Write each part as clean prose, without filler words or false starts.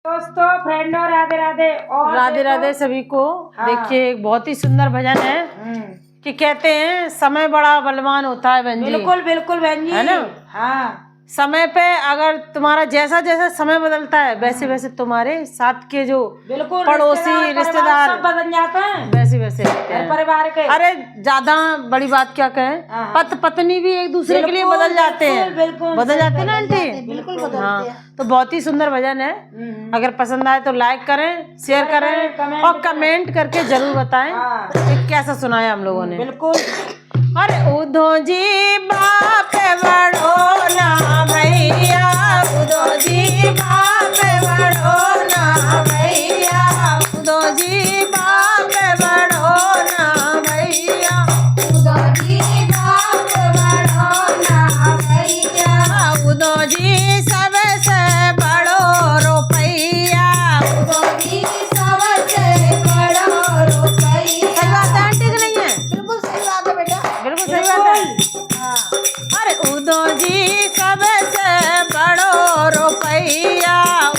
दोस्तों फ्रेंडों राधे राधे। और राधे राधे सभी को। हाँ। देखिए एक बहुत ही सुंदर भजन है कि कहते हैं समय बड़ा बलवान होता है बहन जी। बिल्कुल बिल्कुल बहन जी, है ना। हाँ, समय पे अगर तुम्हारा जैसा जैसा समय बदलता है वैसे वैसे तुम्हारे साथ के जो बिल्कुल पड़ोसी रिश्तेदार सब बदल जाते हैं, वैसे वैसे रहते हैं परिवार के। अरे ज्यादा बड़ी बात क्या कहें, हाँ। पति पत्नी भी एक दूसरे के लिए बिल्कुल, बदल जाते हैं। बिल्कुल, बदल जाते हैं ना आंटी। बिल्कुल हाँ, तो बहुत ही सुंदर भजन है। अगर पसंद आए तो लाइक करें, शेयर करें और कमेंट करके जरूर बताएं कि कैसा सुनाया हम लोगों ने। बिल्कुल। अरे उधो जी बाप बड़ो ना भैया, उधो जी बाप बड़ो ना भैया, उधो जी बाप बड़ो ना भैया, उधो जी बाप बड़ो ना भैया, उधो जी सबसे बड़ो रुपैया, उधो जी सबसे बड़ो रुपैया। सही बात है आंटी कि नहीं है? बिल्कुल सही बात है बेटा, बिल्कुल सही बात है। अरे उदो जी सबसे बड़ो रुपैया,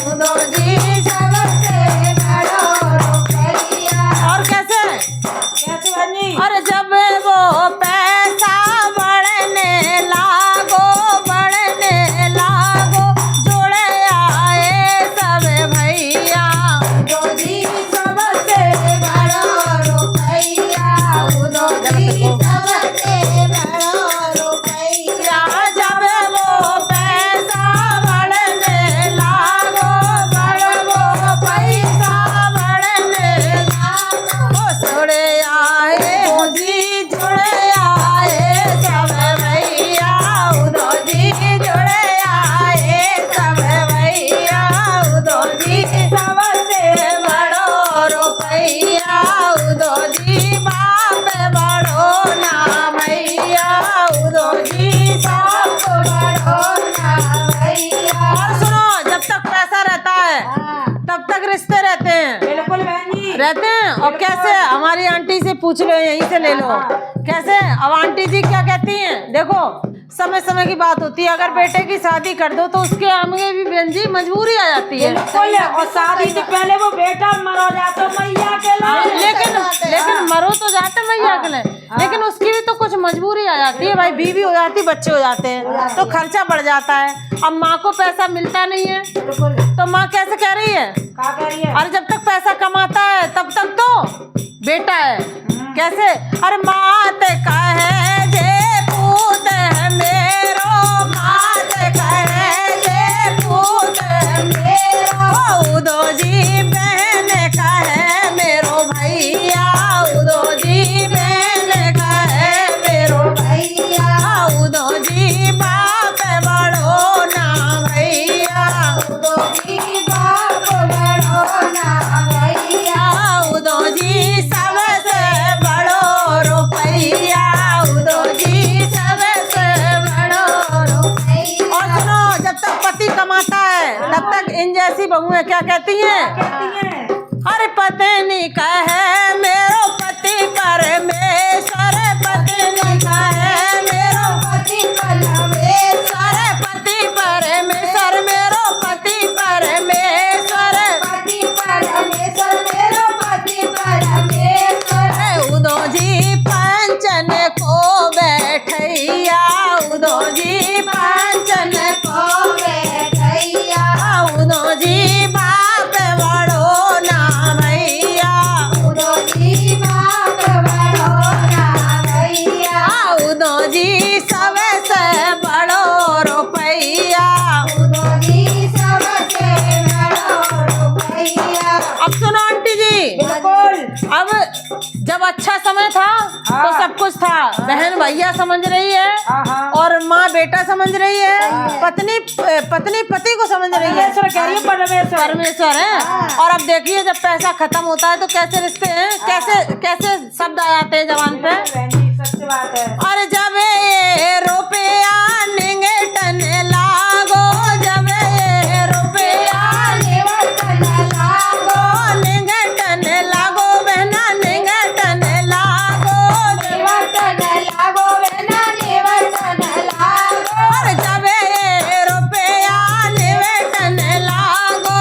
उदो जी सबसे बड़ो रुपैया। और कैसे कैसे बहन जी? अरे जब वो पैसा बढ़ने लागो जोड़े आए सब भैया, उदो जी सबसे बड़ो रुपैया, उदो जी सबसे बड़ो रुपैया। जब वो पैसा बढ़ने लागो, वो पैसा बढ़ने लागो, जोड़े आए जी जुड़े आए सब भैया, उदो जी जुड़े आए सब भैया, उदो जी सबसे बड़ो रुपैया, उदो जी बाप बड़ो ना भैया, उदो जी बाप बड़ो ना भैया। और सुनो, जब तक पैसा रहता है तब तक रिश्ते रहते हैं। बिल्कुल बहन जी, रहते हैं। और कैसे, हमारी आंटी से पूछ लो, यहीं से ले लो। कैसे, अब आंटी जी क्या कहती हैं, देखो समय समय की बात होती है। अगर बेटे की शादी कर दो तो उसके आगे भी बहन जी मजबूरी आ जाती है। बिल्कुल। और शादी से पहले वो बेटा मरो जाता मैया के लिए, लेकिन मरो तो जाते मैया के लिए, लेकिन उसकी भी तो कुछ मजबूरी आ जाती है भाई। बीवी हो जाती, बच्चे हो जाते हैं तो खर्चा बढ़ जाता है। अब माँ को पैसा मिलता नहीं है तो माँ कैसे कह रही है, क्या कह रही है? अरे जब तक पैसा कमाता है तब तक तो बेटा है। कैसे, अरे मात कहे जे पूत है मेरो, मात कहे जे पूत है मेरो, उदो जी बहन कहे मेरो भैया, उदो जी बहन कहे मेरो भैया, उदो जी बाप बड़ो ना भैया, उदो जी बाप बड़ो ना भैया, उदो जी सबसे बड़ो रुपैया, उदो जी सबसे बड़ो रुपैया। और सुनो, जब तक पति कमाता है तब तक इन जैसी बहुएं क्या कहती हैं, कहती हैं अरे पत्नी कहे मेरो पति परमेश्वर, पत्नी कहे मेरो पति परमेश्वर, पति परमेश्वर मेरो पति परमेश्वर, पति परमेश्वर मेरो पति परमेश्वर, उदो जी पंचन को बैठैया, उदो जी पंचन को बैठैया, उदो जी बाप बड़ो ना भैया, उदो जी बाप बड़ो ना भैया, उदो जी सबसे बड़ो रुपैया, उदो जी सबसे बड़ो रुपैया। अब सुनो आंटी जी, बिल्कुल। अब जब अच्छा समय था तो सब कुछ था, बहन भैया समझ रही है और माँ बेटा समझ रही है, पत्नी पति को समझ रही है, कह रही है परमेश्वर है। और अब देखिए जब पैसा खत्म होता है तो कैसे रिश्ते हैं, कैसे शब्द आ जाते हैं जबान पे। सच्ची बात है। और जब ये रुपया निगटन लागो, जब ये रुपया निगटन लागो बहना, निगटन लागो, और जब ये रुपया निगटन लागो,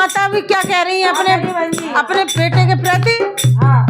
माता भी क्या कह रही है क्या कह रही बहन जी? अपने बेटे के प्रति? हाँ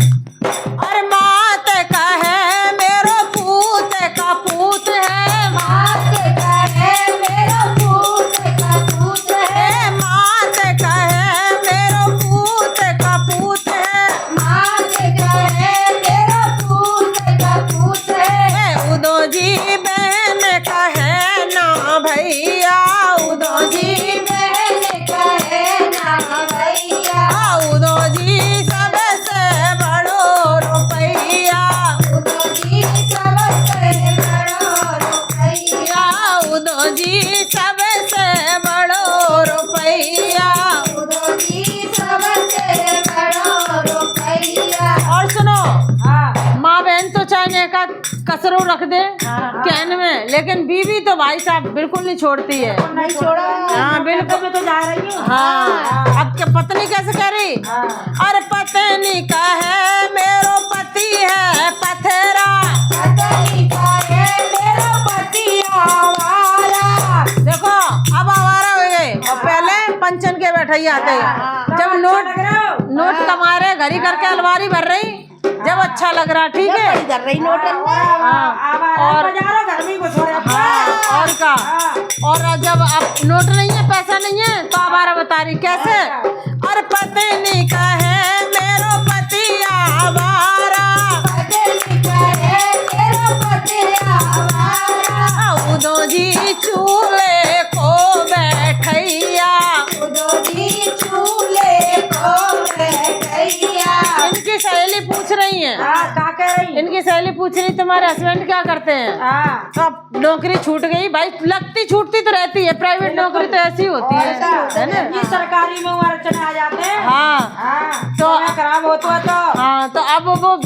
अरे मात का है मेरो पूत का पूत है, मात का है मेरा पूत का पूत है, मात का है मेरो पूत का पूत है, मात का है मेरा पूत का पूत है, उदो जी बहन का है ना भैया, उदो जी बहन का है ना भैया, उदो जी सबसे बड़ो रुपैया, उदो जी सबसे बड़ो रुपैया, उदो जी सबसे बड़ो रुपैया। उदो जी सबसे बड़ो रुपैया। और सुनो, हाँ माँ बहन तो चाहे का कसरो रख दे हाँ। कहने में, लेकिन बीवी तो भाई साहब बिल्कुल नहीं छोड़ती है। नहीं छोड़ा। हाँ, बिल्कुल। मैं तो जा रही हूँ। हाँ, अब क्या पत्नी कैसे कह रही? हाँ। अरे पत्नी का है मेरो पति है पथरा, पत्नी का है मेरा पति आवारा। देखो अब आवारा हो गए और पहले पंचन के बैठे ही आते हैं। जब नोट कमा रहे घड़ी करके अलमारी भर रही, जब अच्छा लग रहा ठीक है कर रही नोट और घर में घुस रहे। हाँ, और का और जब अब नोट नहीं है पैसा नहीं है तो आवारा बता रही कैसे? अरे पत्नी का है मेरो पति आवारा, पत्नी का है मेरा पति आवारा। उदो जी चूल्हे को बैठैया, उदो जी चूल्हे को बैठैया। इनकी सहेली पूछ रही है, हाँ क्या कह रही? इनकी सहेली पूछ रही तुम्हारे हस्बैंड क्या करते हैं? हाँ तो अब नौकरी छूट गई भाई, लगती छूटती तो रहती है, प्राइवेट नौकरी तो ऐसी होती है ना। ये सरकारी में अड़चन आ जाते हैं। हाँ हाँ तो खराब होता है तो हाँ, तो अब वो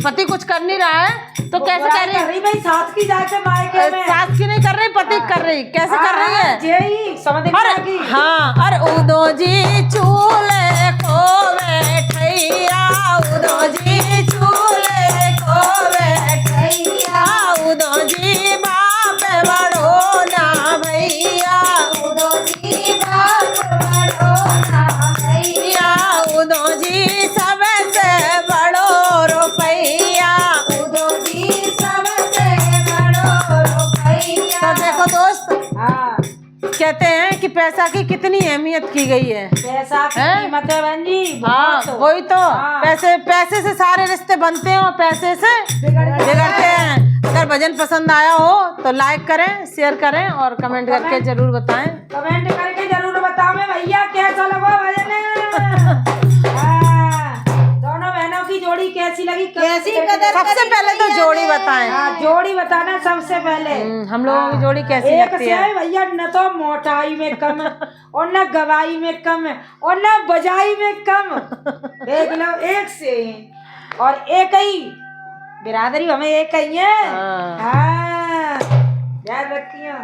पति कुछ कर नहीं रहा है तो कैसे कर रही है? भाई सास की जाके मायके में। सास की नहीं कर रही, पति कर रही, कैसे कर रही है? यही समझ अरे हाँ, अरे उदो जी चूल्हे को बैठैया, उदो जी चूल्हे को बैठैया, उदो जी बाप बड़ो ना भैया, उदो जी बाप बड़ो ना भैया, उदो जी सबसे बड़ो रुपैया। उदो जी सबसे बड़ो रुपैया। तो देखो दोस्त, हाँ कहते हैं कि पैसा की कितनी अहमियत की गई है। पैसा की हैं? कीमत है बहन जी। हाँ बहुत। वही तो, हाँ। पैसे से सारे रिश्ते बनते हैं और पैसे से बिगड़ते बिगड़ते हैं। अगर भजन पसंद आया हो तो लाइक करें, शेयर करें और कमेंट करके जरूर बताएं। कमेंट करके जरूर बताओ मैं भैया कैसा लगा भजन। हाँ, दोनों बहनों की जोड़ी कैसी लगी? कैसी सबसे पहले तो जोड़ी बताएं। हाँ जोड़ी बताना सबसे पहले। हम लोगों की जोड़ी कैसी एक लगती से है? भैया न तो मोटाई में कम और न गवाई में कम और न बजाई में कम। देख लो एक से और एक ही बिरादरी हमें एक ही है। हाँ। हाँ याद रखियो।